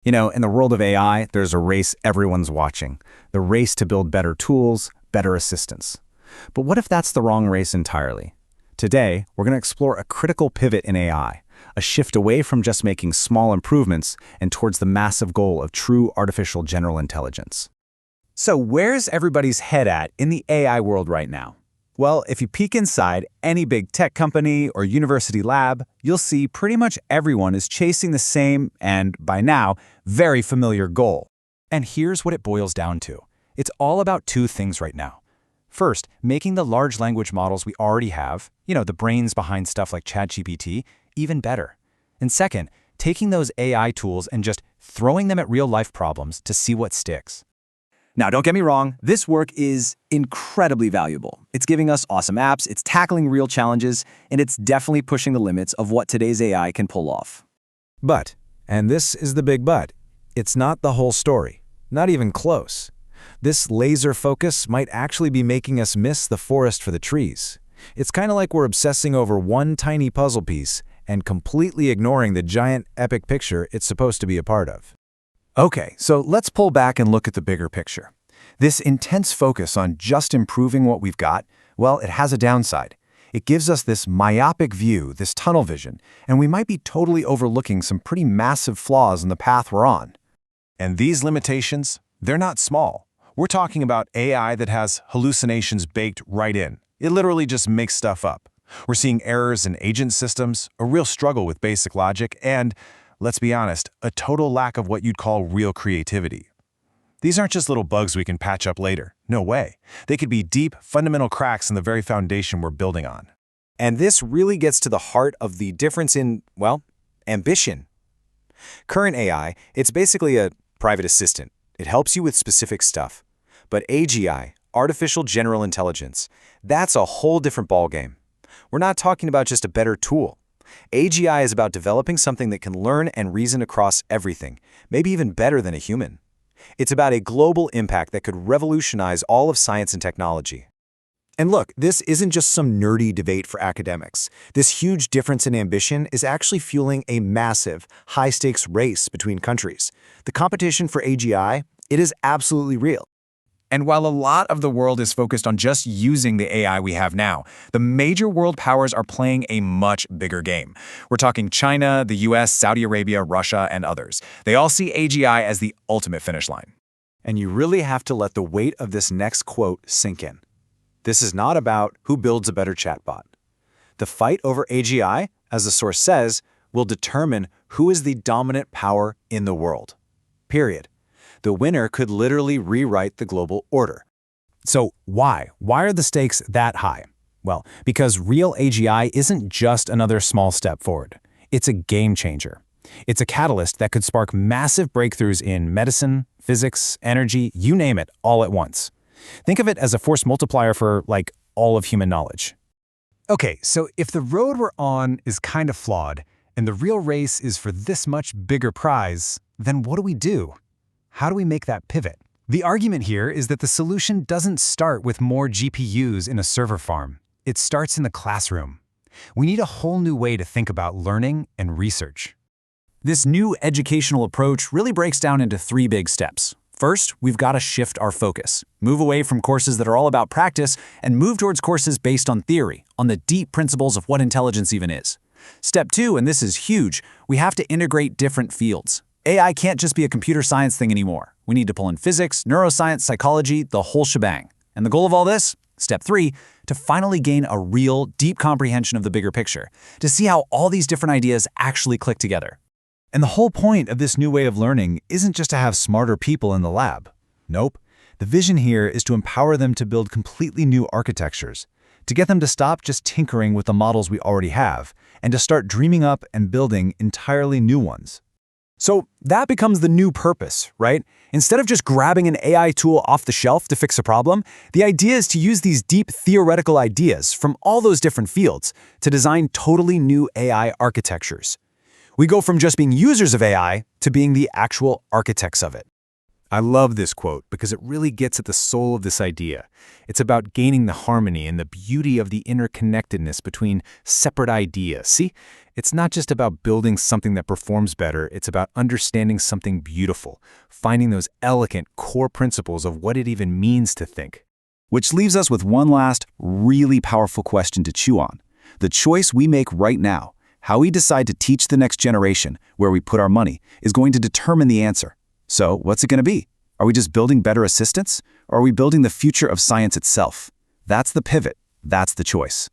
In the world of AI, there's a race everyone's watching. The race to build better tools, better assistants. But what if that's the wrong race entirely? Today, we're going to explore a critical pivot in AI, a shift away from just making small improvements and towards the massive goal of true artificial general intelligence. So where's everybody's head at in the AI world right now? Well, if you peek inside any big tech company or university lab, you'll see pretty much everyone is chasing the same, and by now, very familiar goal. And here's what it boils down to. It's all about two things right now. First, making the large language models we already have, the brains behind stuff like ChatGPT, even better. And second, taking those AI tools and just throwing them at real-life problems to see what sticks. Now, don't get me wrong, this work is incredibly valuable. It's giving us awesome apps, it's tackling real challenges, and it's definitely pushing the limits of what today's AI can pull off. But, and this is the big but, it's not the whole story. Not even close. This laser focus might actually be making us miss the forest for the trees. It's kind of like we're obsessing over one tiny puzzle piece and completely ignoring the giant, epic picture it's supposed to be a part of. Okay, so let's pull back and look at the bigger picture. This intense focus on just improving what we've got, well, it has a downside. It gives us this myopic view, this tunnel vision, and we might be totally overlooking some pretty massive flaws in the path we're on. And these limitations, they're not small. We're talking about AI that has hallucinations baked right in. It literally just makes stuff up. We're seeing errors in agent systems, a real struggle with basic logic, and let's be honest, a total lack of what you'd call real creativity. These aren't just little bugs we can patch up later. No way. They could be deep, fundamental cracks in the very foundation we're building on. And this really gets to the heart of the difference in, ambition. Current AI, it's basically a private assistant. It helps you with specific stuff. But AGI, artificial general intelligence, that's a whole different ballgame. We're not talking about just a better tool. AGI is about developing something that can learn and reason across everything, maybe even better than a human. It's about a global impact that could revolutionize all of science and technology. And look, this isn't just some nerdy debate for academics. This huge difference in ambition is actually fueling a massive, high-stakes race between countries. The competition for AGI, it is absolutely real. And while a lot of the world is focused on just using the AI we have now, the major world powers are playing a much bigger game. We're talking China, the US, Saudi Arabia, Russia, and others. They all see AGI as the ultimate finish line. And you really have to let the weight of this next quote sink in. This is not about who builds a better chatbot. The fight over AGI, as the source says, will determine who is the dominant power in the world. Period. The winner could literally rewrite the global order. So why? Why are the stakes that high? Well, because real AGI isn't just another small step forward. It's a game changer. It's a catalyst that could spark massive breakthroughs in medicine, physics, energy, you name it, all at once. Think of it as a force multiplier for, all of human knowledge. Okay, so if the road we're on is kind of flawed, and the real race is for this much bigger prize, then what do we do? How do we make that pivot? The argument here is that the solution doesn't start with more GPUs in a server farm. It starts in the classroom. We need a whole new way to think about learning and research. This new educational approach really breaks down into three big steps. First, we've got to shift our focus. Move away from courses that are all about practice and move towards courses based on theory, on the deep principles of what intelligence even is. Step two, and this is huge, we have to integrate different fields. AI can't just be a computer science thing anymore. We need to pull in physics, neuroscience, psychology, the whole shebang. And the goal of all this? Step three, to finally gain a real, deep comprehension of the bigger picture, to see how all these different ideas actually click together. And the whole point of this new way of learning isn't just to have smarter people in the lab. Nope. The vision here is to empower them to build completely new architectures, to get them to stop just tinkering with the models we already have, and to start dreaming up and building entirely new ones. So that becomes the new purpose, right? Instead of just grabbing an AI tool off the shelf to fix a problem, the idea is to use these deep theoretical ideas from all those different fields to design totally new AI architectures. We go from just being users of AI to being the actual architects of it. I love this quote because it really gets at the soul of this idea. It's about gaining the harmony and the beauty of the interconnectedness between separate ideas. See, it's not just about building something that performs better, it's about understanding something beautiful, finding those elegant core principles of what it even means to think. Which leaves us with one last, really powerful question to chew on. The choice we make right now, how we decide to teach the next generation, where we put our money, is going to determine the answer. So, what's it going to be? Are we just building better assistants? Or are we building the future of science itself? That's the pivot. That's the choice.